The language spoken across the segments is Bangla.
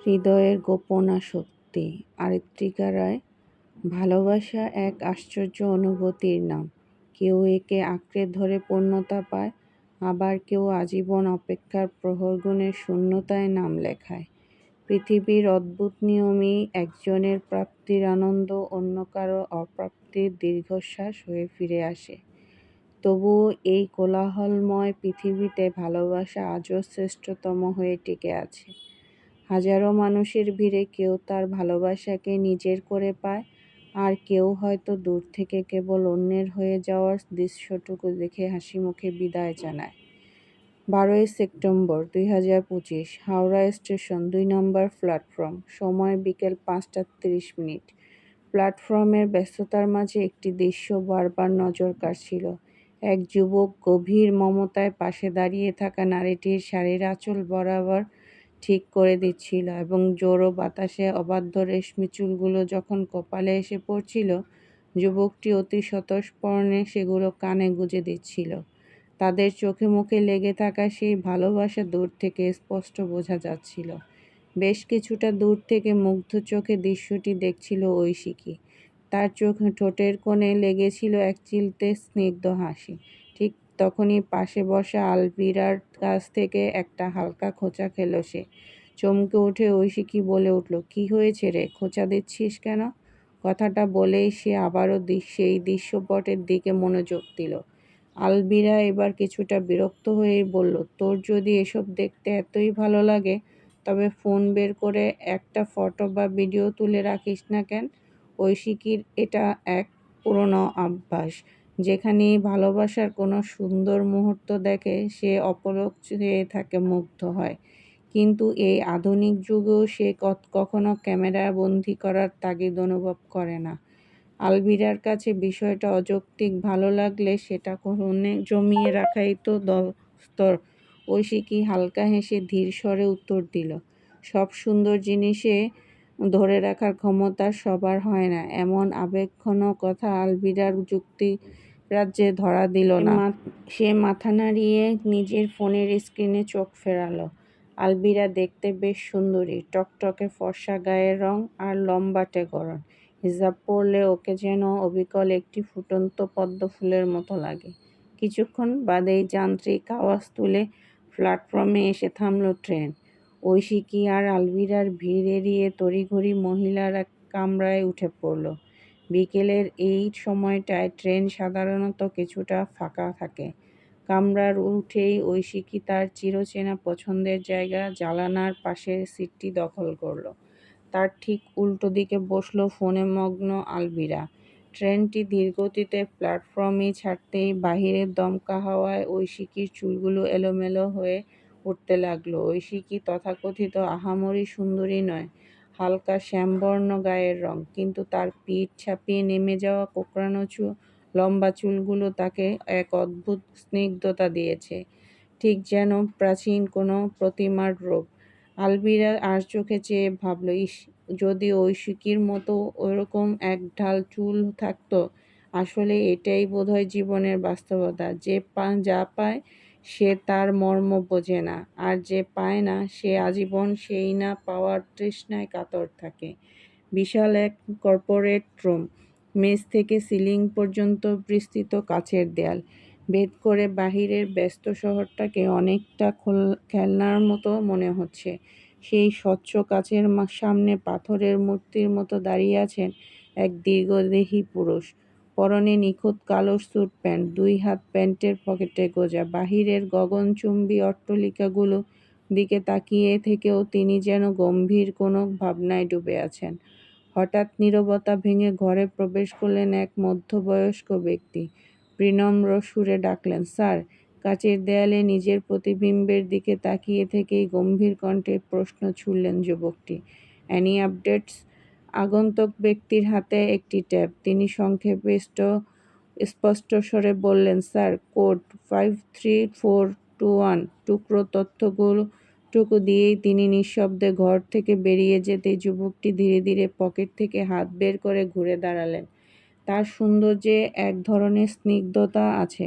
হৃদয়ের গোপন আসক্তি। আরিত্রিকা রায়। ভালোবাসা এক আশ্চর্য অনুভূতির নাম। কেউ একে আঁকড়ে ধরে পূর্ণতা পায়, আবার কেউ আজীবন অপেক্ষার প্রহরগুণের শূন্যতায় নাম লেখায়। পৃথিবীর অদ্ভুত নিয়মই একজনের প্রাপ্তির আনন্দ অন্য কারো অপ্রাপ্তির দীর্ঘশ্বাস হয়ে ফিরে আসে। তবুও এই কোলাহলময় পৃথিবীতে ভালোবাসা আজও শ্রেষ্ঠতম হয়ে টিকে আছে। হাজারো মানুষের ভিড়ে কেউ তার ভালোবাসাকে নিজের করে পায়, আর কেউ হয়তো দূর থেকে কেবল অন্যের হয়ে যাওয়ার দৃশ্যটুকু দেখে হাসিমুখে বিদায় জানায়। 12ই সেপ্টেম্বর 2025, হাওড়া স্টেশন, 2 নম্বর প্ল্যাটফর্ম। সময় বিকেল 5টা 30 মিনিট। প্ল্যাটফর্মের ব্যস্ততার মাঝে একটি দৃশ্য বারবার নজর কাড়ছিল। এক যুবক গভীর মমতায় পাশে দাঁড়িয়ে থাকা নারীটির শাড়ির আঁচল বরাবর ঠিক করে দিচ্ছিল, এবং জোরো বাতাসে অবাধ্য রেশমি চুলগুলো যখন কপালে এসে পড়ছিল, যুবকটি অতি স্বতঃস্ফূর্তে সেগুলো কানে গুঁজে দিচ্ছিল। তাদের চোখে মুখে লেগে থাকা সেই ভালোবাসা দূর থেকে স্পষ্ট বোঝা যাচ্ছিল। বেশ কিছুটা দূর থেকে মুগ্ধ চোখে দৃশ্যটি দেখছিল ঐশিকী। তার ঠোঁটের কোণে লেগেছিল এক চিলতে স্নিগ্ধ হাসি। ঠিক তখনই পাশে বসা আলভিরার কাছ থেকে একটা হালকা খোঁচা খেল সে। চমকে উঠে ঐশিকী বলে উঠল, "কি হয়েছে রে, খোঁচা দিচ্ছিস কেন?" কথাটা বলেই সে আবারও সেই দৃশ্যপটের দিকে মনোযোগ দিল। আলভিরা এবার কিছুটা বিরক্ত হয়েই বলল, "তোর যদি এসব দেখতে এতই ভালো লাগে, তবে ফোন বের করে একটা ফটো বা ভিডিও তুলে রাখিস না কেন?" ঐশিকীর এটা এক পুরনো অভ্যাস। যেখানেই ভালোবাসার কোনো সুন্দর মুহূর্ত দেখে সে অপলক চেয়ে থাকে, মুগ্ধ হয়। কিন্তু এই আধুনিক যুগেও সে কখনো ক্যামেরা বন্দী করার তাগিদ অনুভব করে না। আলভিরার কাছে বিষয়টা অযৌক্তিক ভালো লাগলে সেটা ফোনে জমিয়ে রাখাই তো দস্তুর। ঐশিকী হালকা হেসে ধীর স্বরে উত্তর দিল, "সব সুন্দর জিনিসে ধরে রাখার ক্ষমতা সবার হয় না।" এমন আবেগঘন কথা আলভিরার যুক্তিরাজ্যে ধরা দিল না। সে মাথা নাড়িয়ে নিজের ফোনের স্ক্রিনে চোখ ফেরালো। আলভিরা দেখতে বেশ সুন্দরী, টকটকে ফর্সা গায়ের রং আর লম্বাটে গড়ন। হিজাব পরলে ওকে যেন অবিকল একটি ফুটন্ত পদ্ম ফুলের মতো লাগে। কিছুক্ষণ বাদেই যান্ত্রিক আওয়াজ তুলে প্ল্যাটফর্মে এসে থামল ট্রেন। ঐশিকী আর আলভিরার ভিড় এড়িয়ে তড়িঘড়ি মহিলারা কামরায় উঠে পড়ল। বিকেলের এই সময়টায় ট্রেন সাধারণত কিছুটা ফাঁকা থাকে। কামরার উঠেই ঐশিকী তার চিরচেনা পছন্দের জায়গা জানালার পাশের সিটটি দখল করল। তার ঠিক উল্টো দিকে বসল ফোনে মগ্ন আলভিরা। ট্রেনটি ধীরগতিতে প্ল্যাটফর্মই ছাড়তেই বাহিরের দমকা হাওয়ায় ঐশিকীর চুলগুলো এলোমেলো হয়ে উঠতে লাগলো। ঐশিকী তথাকথিত আহামরি সুন্দরী নয়, হালকা শ্যামবর্ণ গায়ের রং, কিন্তু তার পিঠ ছাপিয়ে নেমে যাওয়া কোঁকড়ানো লম্বা চুলগুলো তাকে এক অদ্ভুত স্নিগ্ধতা দিয়েছে, ঠিক যেন প্রাচীন কোনো প্রতিমার রূপ। আলভিরা আর চোখে চেয়ে ভাবল, ইস, যদি ঐশিকীর মতো ওরকম এক ঢাল চুল থাকতো। আসলে এটাই বোধহয় জীবনের বাস্তবতা। যে যা পায় সে তার মর্ম বোঝে না, আর যে পায় না সে আজীবন সেই না পাওয়ার তৃষ্ণায় কাতর থাকে। বিশাল এক কর্পোরেট রুম। মেঝ থেকে সিলিং পর্যন্ত বিস্তৃত কাচের দেয়াল ভেদ করে বাহিরের ব্যস্ত শহরটাকে অনেকটা খেলনার মতো মনে হচ্ছে। সেই স্বচ্ছ কাচের সামনে পাথরের মূর্তির মতো দাঁড়িয়ে আছেন এক দীর্ঘদেহী পুরুষ। পরনে নিখুঁত কালো স্যুট প্যান্ট, 2 হাত প্যান্টের পকেটে গোঁজা। বাহিরের গগনচুম্বী অট্টালিকাগুলো দিকে তাকিয়ে থেকেও তিনি যেন গম্ভীর কোনো ভাবনায় ডুবে আছেন। হঠাৎ নীরবতা ভেঙে ঘরে প্রবেশ করলেন এক মধ্যবয়স্ক ব্যক্তি। বিনম্র সুরে ডাকলেন, "স্যার।" কাচের দেয়ালে নিজের প্রতিবিম্বের দিকে তাকিয়ে থেকেই গম্ভীর কণ্ঠে প্রশ্ন ছুড়লেন যুবকটি। "Any updates?" আগন্তুক ব্যক্তির হাতে একটি ট্যাব। তিনি সংক্ষেপে স্পষ্ট স্বরে বললেন, "স্যার, কোড 53421।" টুকরো তথ্যটুকু দিয়েই তিনি নিঃশব্দে ঘর থেকে বেরিয়ে যেতেই যুবকটি ধীরে ধীরে পকেট থেকে হাত বের করে ঘুরে দাঁড়ালেন। তার সৌন্দর্যে এক ধরনের স্নিগ্ধতা আছে।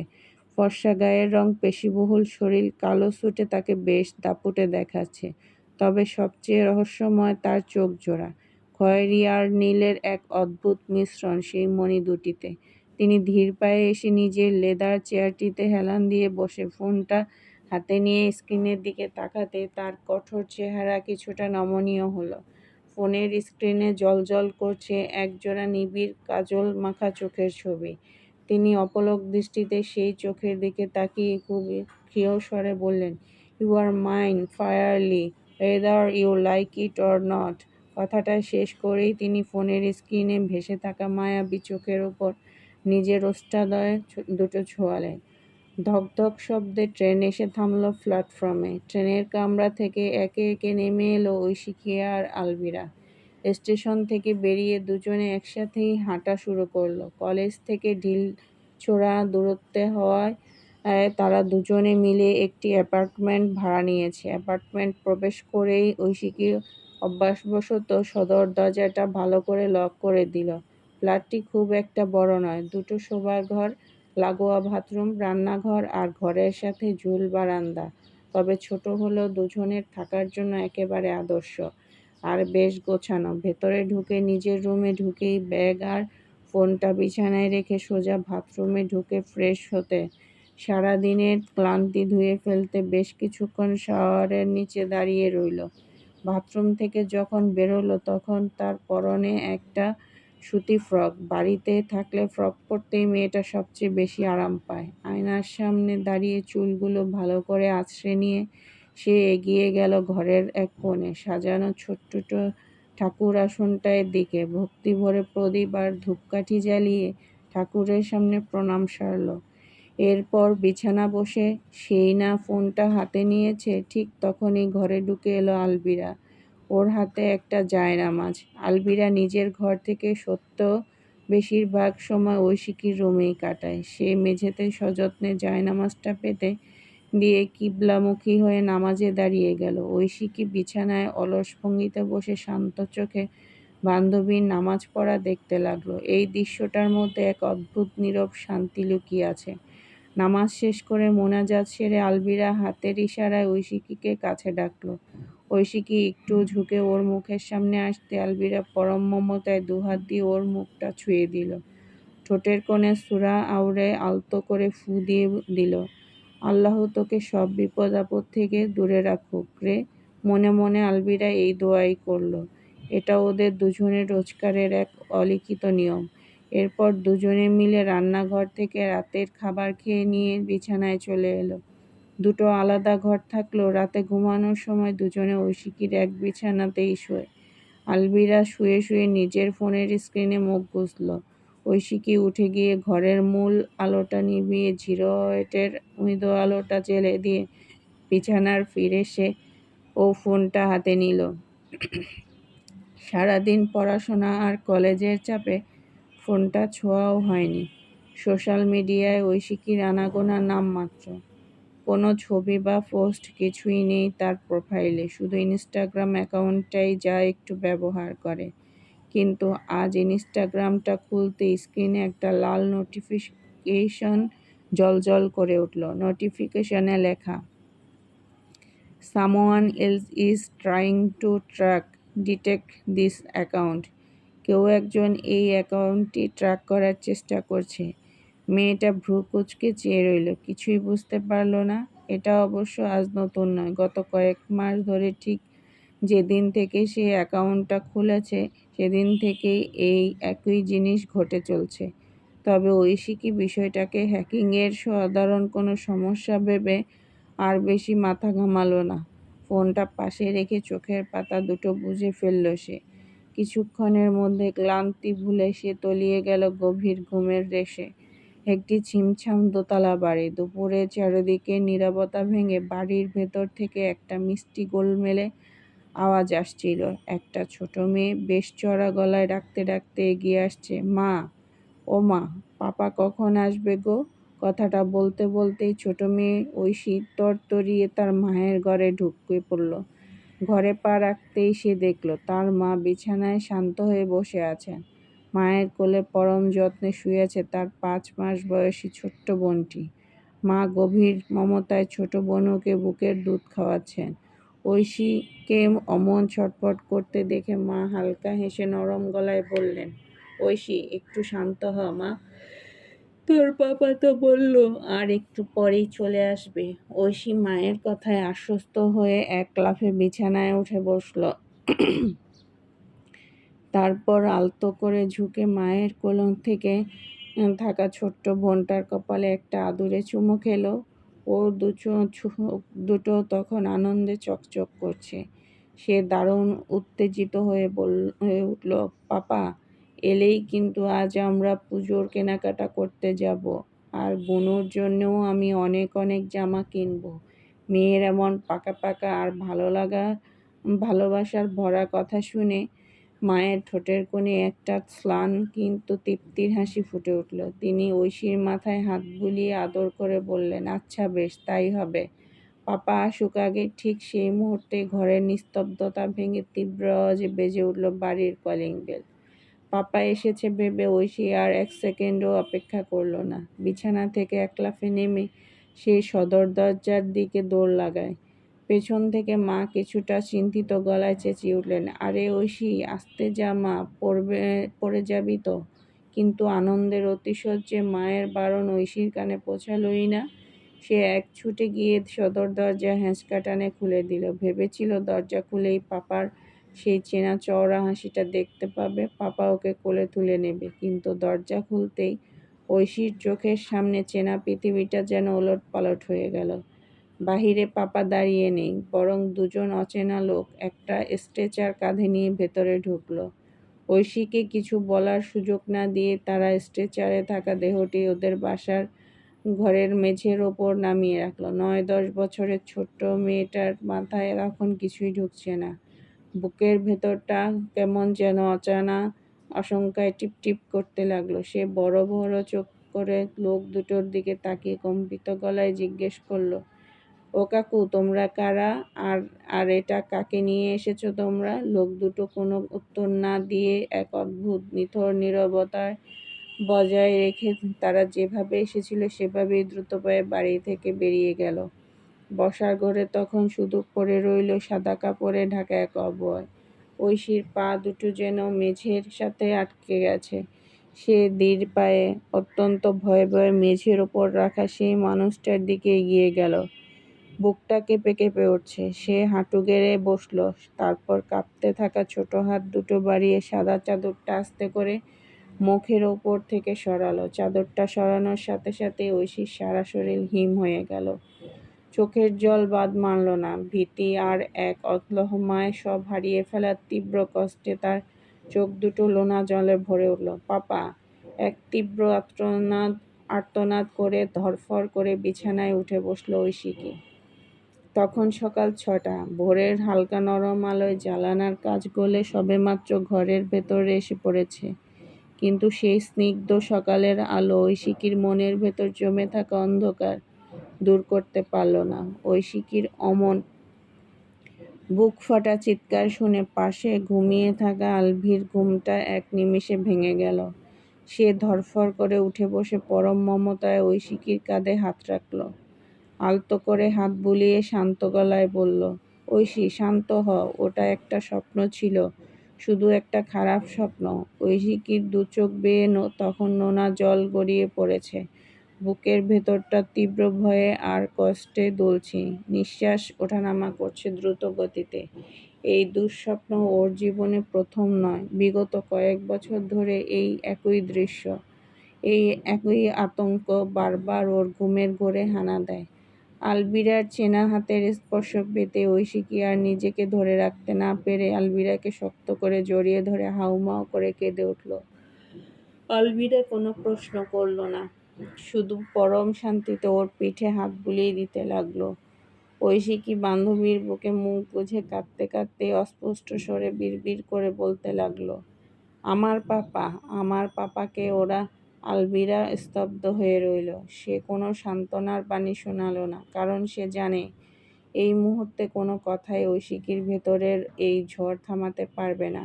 ফর্সা গায়ের রং, পেশিবহুল শরীর, কালো স্যুটে তাকে বেশ দাপুটে দেখাচ্ছে। তবে সবচেয়ে রহস্যময় তার চোখ জোড়া। খয়েরি আর নীলের এক অদ্ভুত মিশ্রণ সেই মণি দুটিতে। তিনি ধীর পায়ে এসে নিজের লেদার চেয়ারটিতে হেলান দিয়ে বসে ফোনটা হাতে নিয়ে স্ক্রিনের দিকে তাকাতে তার কঠোর চেহারা কিছুটা নমনীয় হলো। ফোনের স্ক্রিনে জ্বলজ্বল করছে একজোড়া নিবিড় কাজল মাখা চোখের ছবি। তিনি অপলক দৃষ্টিতে সেই চোখের দিকে তাকিয়ে খুবই প্রিয় স্বরে বললেন, "you are mine fairly, whether you like it or not." কথাটা শেষ করেই তিনি ফোনের স্ক্রিনে ভেসে থাকা মায়াবী চোখের ওপর নিজের ওষ্ঠাদ্বয় দুটো ছোঁয়ালেন। ধকধক শব্দে ট্রেন এসে থামল প্ল্যাটফর্মে। ট্রেনের কামরা থেকে একে একে নেমে এলো ঐশিকী আর আলভিরা। স্টেশন থেকে বেরিয়ে দুজনে একসাথেই হাঁটা শুরু করলো। কলেজ থেকে ঢিলছোড়া দূরত্বে হওয়ায় তারা দুজনে মিলে একটি অ্যাপার্টমেন্ট ভাড়া নিয়েছে। অ্যাপার্টমেন্ট প্রবেশ করেই ঐশিকী অভ্যাসবশত সদর দরজাটা ভালো করে লক করে দিল। ফ্ল্যাটটি খুব একটা বড় নয়, দুটো শোবার ঘর, লাগোয়া বাথরুম, রান্নাঘর আর ঘরের সাথে ঝুল বারান্দা। তবে ছোট হলেও দুজনের থাকার জন্য একেবারে আদর্শ আর বেশ গোছানো। ভেতরে ঢুকে নিজের রুমে ঢুকেই ব্যাগ আর ফোনটা বিছানায় রেখে সোজা বাথরুমে ঢুকে ফ্রেশ হতে, সারাদিনের ক্লান্তি ধুয়ে ফেলতে বেশ কিছুক্ষণ শাওয়ারের নিচে দাঁড়িয়ে রইল। বাথরুম থেকে যখন বেরোলো তখন তার পরনে একটা সুতি ফ্রক। বাড়িতে থাকলে ফ্রক পরতেই মেয়েটা সবচেয়ে বেশি আরাম পায়। আয়নার সামনে দাঁড়িয়ে চুলগুলো ভালো করে আঁচড়ে নিয়ে সে এগিয়ে গেল ঘরের এক কোণে সাজানো ছোট্ট ঠাকুর আসনটার দিকে। ভক্তি ভরে প্রদীপ আর ধূপকাঠি জ্বালিয়ে ঠাকুরের সামনে প্রণাম সারল। এরপর বিছানা বসে সেই না ফোনটা হাতে নিয়েছে, ঠিক তখনই ঘরে ঢুকে এলো আলভিরা। ওর হাতে একটা জায়নামাজ। আলভিরা নিজের ঘর থেকে সত্ত্বেও বেশিরভাগ সময় ঐশিকীর রুমেই কাটায়। সে মেঝেতে সযত্নে জায়নামাজটা পেতে দিয়ে কিবলামুখী হয়ে নামাজে দাঁড়িয়ে গেল। ঐশিকী বিছানায় অলস ভঙ্গিতে বসে শান্ত চোখে বান্ধবীর নামাজ পড়া দেখতে লাগলো। এই দৃশ্যটার মধ্যে এক অদ্ভুত নীরব শান্তি লুকিয়ে আছে। নামাজ শেষ করে মোনাজাত সেরে আলভিরা হাতের ইশারায় ঐশিকীকে কাছে ডাকল। ঐশিকী একটু ঝুঁকে ওর মুখের সামনে আসতে আলভিরা পরম মমতায় দুহাত দিয়ে ওর মুখটা ছুঁয়ে দিল। ঠোঁটের কোণে সূরা আউড়ে আলতো করে ফু দিয়ে দিল, "আল্লাহ তোকে সব বিপদ আপদ থেকে দূরে রাখুক রে।" মনে মনে আলভিরা এই দোয়াই করল। এটা ওদের দুজনের রোজকারের এক অলিখিত নিয়ম। এরপর দুজনে মিলে রান্নাঘর থেকে রাতের খাবার খেয়ে নিয়ে বিছানায় চলে এলো। দুটো আলাদা ঘর থাকলেও রাতে ঘুমানোর সময় দুজনে ঐশিকীর এক বিছানাতেই শোয়। আলভিরা শুয়ে শুয়ে নিজের ফোনের স্ক্রিনে মুখ গুজল। ঐশিকী উঠে গিয়ে ঘরের মূল আলোটা নিভিয়ে জিরোয়েটের মৃদু আলোটা জ্বেলে দিয়ে বিছানার ফিরে এসে ও ফোনটা হাতে নিল। সারাদিন পড়াশোনা আর কলেজের চাপে ফোনটা ছোঁয়াও হয়নি। সোশ্যাল মিডিয়ায় ঐশিকীর আনাগোনা নামমাত্র। কোনো ছবি বা পোস্ট কিছুই নেই তার প্রোফাইলে, শুধু ইনস্টাগ্রাম অ্যাকাউন্টটাই যা একটু ব্যবহার করে। কিন্তু আজ ইনস্টাগ্রামটা খুলতে স্ক্রিনে একটা লাল নোটিফিকেশন জ্বলজ্বল করে উঠল। নোটিফিকেশনে লেখা, "someone else is trying to detect this account." কেউ একজন এই অ্যাকাউন্টটি ট্র্যাক করার চেষ্টা করছে। মেয়েটা ভ্রু কুঁচকে চেয়ে রইল, কিছুই বুঝতে পারল না। এটা অবশ্য আজ নতুন নয়, গত কয়েক মাস ধরে ঠিক যেদিন থেকে সে অ্যাকাউন্টটা খুলেছে সেদিন থেকেই এই একই জিনিস ঘটে চলছে। তবে ঐশিকী বিষয়টাকে হ্যাকিংয়ের সাধারণ কোনো সমস্যা ভেবে আর বেশি মাথা ঘামালো না। ফোনটা পাশে রেখে চোখের পাতা দুটো বুজে ফেলল সে। কিছুক্ষণের মধ্যে ক্লান্তি ভুলে সে তলিয়ে গেল গভীর ঘুমের রেশে। একটি ছিমছাম দোতলা বাড়ি। দুপুরে চারিদিকে নীরবতা ভেঙে বাড়ির ভেতর থেকে একটা মিষ্টি গোলমেলে আওয়াজ আসছিল। একটা ছোট মেয়ে বেশ চড়া গলায় ডাকতে ডাকতে এগিয়ে আসছে, "মা, ও মা, পাপা কখন আসবে গো?" কথাটা বলতে বলতেই ছোট মেয়ে ঐশী তরতরিয়ে তার মায়ের ঘরে ঢুকে পড়ল। ঘরে পা রাখতেই সে দেখল তার মা বিছানায় শান্ত হয়ে বসে আছেন। মায়ের কোলে পরম যত্নে শুয়ে আছে তার 5 মাস বয়সী ছোট্ট বোনটি। মা গভীর মমতায় ছোট বোনকে বুকের দুধ খাওয়াচ্ছেন। ঐশীকে অমন ছটফট করতে দেখে মা হালকা হেসে নরম গলায় বললেন, ঐশী, একটু শান্ত হ মা। তোর পাপা তো বললো আর একটু পরেই চলে আসবে। ঐশী মায়ের কথায় আশ্বস্ত হয়ে এক লাফে বিছানায় উঠে বসল। তারপর আলতো করে ঝুঁকে মায়ের কোল থেকে থাকা ছোট্ট বোনটার কপালে একটা আদুরে চুমু খেলো। ওর দুটো তখন আনন্দে চকচক করছে। সে দারুণ উত্তেজিত হয়ে উঠল, পাপা এলেই কিন্তু আজ আমরা পুজোর কেনাকাটা করতে যাব, আর বুনুর জন্যও আমি অনেক অনেক জামা কিনবো। মেয়ের এমন পাকা পাকা আর ভালোবাসার ভরা কথা শুনে মায়ের ঠোঁটের কোণে একটা ম্লান কিন্তু তৃপ্তির হাসি ফুটে উঠল। তিনি ঐশীর মাথায় হাত বুলিয়ে আদর করে বললেন, আচ্ছা বেশ, তাই হবে। পাপা আসুক আগে। ঠিক সেই মুহূর্তে ঘরের নিস্তব্ধতা ভেঙে তীব্র আওয়াজে বেজে উঠল বাড়ির কলিং বেল। পাপা এসেছে ভেবে ঐশী আর এক সেকেন্ডও অপেক্ষা করল না। বিছানা থেকে এক লাফে নেমে সেই সদর দরজার দিকে দৌড় লাগায়। পেছন থেকে মা কিছুটা চিন্তিত গলায় চেঁচিয়ে উঠলেন, আরে ঐশী, আস্তে যা মা, পড়ে যাবি তো। কিন্তু আনন্দের অতিশয্যে মায়ের বারণ ঐশীর কানে পৌঁছালোই না। সে এক ছুটে গিয়ে সদর দরজা হ্যাঁচকা টানে খুলে দিল। ভেবেছিল দরজা খুলেই পাপার সেই চেনা চওড়া হাসিটা দেখতে পাবে, পাপা ওকে কোলে তুলে নেবে। কিন্তু দরজা খুলতেই ঐশীর চোখের সামনে চেনা পৃথিবীটা যেন ওলটপালট হয়ে গেল। বাহিরে পাপা দাঁড়িয়ে নেই, বরং দুজন অচেনা লোক একটা স্ট্রেচার কাঁধে নিয়ে ভেতরে ঢুকলো। ঐশীকে কিছু বলার সুযোগ না দিয়ে তারা স্ট্রেচারে থাকা দেহটি ওদের বাসার ঘরের মেঝের ওপর নামিয়ে রাখলো। ৯-১০ বছরের ছোট্ট মেয়েটার মাথায় এখন কিছুই ঢুকছে না। বুকের ভেতরটা কেমন যেন অজানা আশঙ্কায় টিপটিপ করতে লাগলো। সে বড় বড় চোখ করে লোক দুটোর দিকে তাকিয়ে কম্পিত গলায় জিজ্ঞেস করলো, ও কাকু, তোমরা কারা? আর আর এটা কাকে নিয়ে এসেছো তোমরা? লোক দুটো কোনো উত্তর না দিয়ে এক অদ্ভুত নিথর নীরবতায় বজায় রেখে তারা যেভাবে এসেছিল সেভাবেই দ্রুত পায়ে বাড়ি থেকে বেরিয়ে গেল। বসার ঘরে তখন শুধু পড়ে রইল সাদা কাপড়ে ঢাকা এক অবয়ব। ঐশীর পা দুটো যেন মেঝের সাথে আটকে গেছে। সে ধীর পায়ে অত্যন্ত ভয়ে ভয়ে মেঝের ওপর রাখা সেই মানুষটার দিকে এগিয়ে গেল। বুকটা কেঁপে কেঁপে উঠছে। সে হাঁটু গেড়ে বসল। তারপর কাঁপতে থাকা ছোট হাত দুটো বাড়িয়ে সাদা চাদরটা আস্তে করে মুখের ওপর থেকে সরালো। চাদরটা সরানোর সাথে সাথে ঐশীর সারা শরীর হিম হয়ে গেল। চোখের জল বাদ মানল না। ভীতি আর এক অলহমায় সব হারিয়ে ফেলার তীব্র কষ্টে তার চোখ দুটো লোনা জলে ভরে উঠল। পাপা! এক তীব্র আর্তনাদ করে ধরফর করে বিছানায় উঠে বসল ঐশীকে। তখন সকাল ৬টা। ভোরের হালকা নরম আলোয় জানালার কাচ গলে সবেমাত্র ঘরের ভেতরে এসে পড়েছে। কিন্তু সেই স্নিগ্ধ সকালের আলো ঐশীর মনের ভেতর জমে থাকা অন্ধকার দূর করতে পারল না। ঐশীর অমন বুকফাটা চিৎকার শুনে পাশে ঘুমিয়ে থাকা আলভির ঘুমটা এক নিমেষে ভেঙে গেল। সে ধরফর করে উঠে বসে পরম মমতায় ঐশীর কাঁধে হাত রাখল। আলতো করে হাত বুলিয়ে শান্ত গলায় বলল, ঐশী, শান্ত হ। ওটা একটা স্বপ্ন ছিল, শুধু একটা খারাপ স্বপ্ন। ঐশীর দু চোখ বেয়ে তখন নোনা জল গড়িয়ে পড়েছে। বুকের ভেতরটা তীব্র ভয়ে আর কষ্টে দুলছে। নিঃশ্বাস ওঠানামা করছে দ্রুত গতিতে। এই দুঃস্বপ্ন ওর জীবনে প্রথম নয়। বিগত কয়েক বছর ধরে এই একই দৃশ্য, এই একই আতঙ্ক বারবার ওর ঘুমের ঘোরে হানা দেয়। আলভিরার চেনা হাতের স্পর্শ পেতে ঐশী আর নিজেকে ধরে রাখতে না পেরে আলভিরাকে শক্ত করে জড়িয়ে ধরে হাউমাউ করে কেঁদে উঠল। আলভিরা কোনো প্রশ্ন করল না, শুধু পরম শান্তিতে ওর পিঠে হাত বুলিয়ে দিতে লাগলো। ঐশী বান্ধবীর বুকে মুখ গুজে কাঁদতে কাঁদতে অস্পষ্ট স্বরে বিড়বিড় করে বলতে লাগলো, আমার পাপা, আমার পাপাকে ওরা। আলভিরা স্তব্ধ হয়ে রইল। সে কোনো সান্ত্বনার বাণী শোনালো না, কারণ সে জানে এই মুহূর্তে কোনো কথাই ঐশীর ভেতরের এই ঝড় থামাতে পারবে না।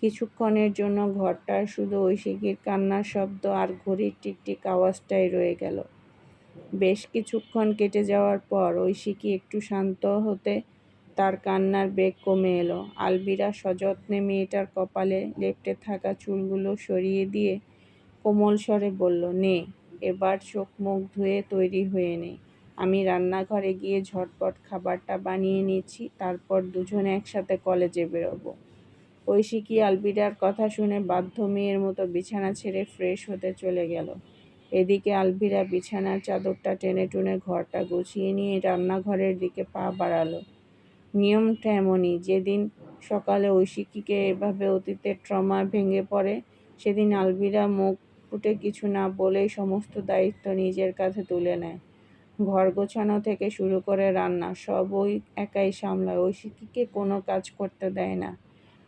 কিছুক্ষণের জন্য ঘরটায় শুধু ঐশীর কান্নার শব্দ আর ঘড়ির টিকটিক আওয়াজটাই রয়ে গেল। বেশ কিছুক্ষণ কেটে যাওয়ার পর ঐশী একটু শান্ত হতে তার কান্নার বেগ কমে এলো। আলবিরা সযত্নে মেয়েটার কপালে লেপ্টে থাকা চুলগুলো সরিয়ে দিয়ে কোমল স্বরে বলল, নে, এবার চোখ মুখ ধুয়ে তৈরি হয়ে নে। আমি রান্নাঘরে গিয়ে ঝটপট খাবারটা বানিয়ে নিচ্ছি, তারপর দুজনে একসাথে কলেজে বেরোবো। ঐশিকী আলবিরার কথা শুনে বাধ্য মেয়ের মতো বিছানা ছেড়ে ফ্রেশ হতে চলে গেল। এদিকে আলবিরা বিছানার চাদরটা টেনে টুনে ঘরটা গুছিয়ে নিয়ে রান্নাঘরের দিকে পা বাড়ালো। নিয়মটা এমনই, যেদিন সকালে ঐশিকীকে এভাবে অতীতের ট্রমা ভেঙে পড়ে, সেদিন আলবিরা মুখ ফুটে কিছু না বলেই সমস্ত দায়িত্ব নিজের কাঁধে তুলে নেয়। ঘর গোছানো থেকে শুরু করে রান্না সব ওই একাই সামলায়, ঐশিকীকে কোনো কাজ করতে দেয় না।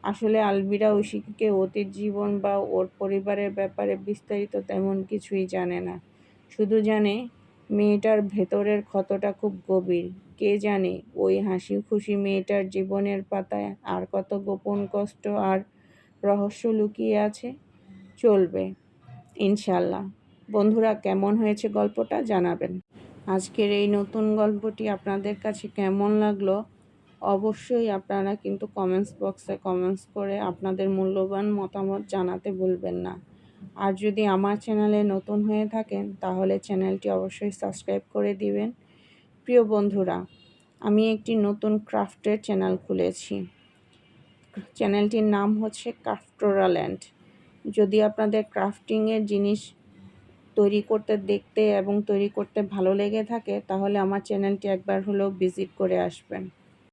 আসলে আলবিরা ঐশিকীকে অতীত জীবন বা ওর পরিবারের ব্যাপারে বিস্তারিত তেমন কিছুই জানে না। শুধু জানে মেয়েটার ভেতরের ক্ষতটা খুব গভীর। কে জানে ওই হাসি খুশি মেয়েটার জীবনের পাতায় আর কত গোপন কষ্ট আর রহস্য লুকিয়ে আছে। চলবে ইনশাল্লাহ। বন্ধুরা, কেমন হয়েছে গল্পটা জানাবেন। আজকের এই নতুন গল্পটি আপনাদের কাছে কেমন লাগলো অবশ্যই আপনারা কিন্তু কমেন্টস বক্সে কমেন্টস করে আপনাদের মূল্যবান মতামত জানাতে ভুলবেন না। আর যদি আমার চ্যানেলে নতুন হয়ে থাকেন তাহলে চ্যানেলটি অবশ্যই সাবস্ক্রাইব করে দিবেন। প্রিয় বন্ধুরা, আমি একটি নতুন ক্রাফটের চ্যানেল খুলেছি। চ্যানেলটির নাম হচ্ছে ক্রাফটোরাল্যান্ড। যদি আপনাদের ক্রাফটিংয়ের জিনিস তৈরি করতে দেখতে এবং তৈরি করতে ভালো লেগে থাকে তাহলে আমার চ্যানেলটি একবার হলেও ভিজিট করে আসবেন।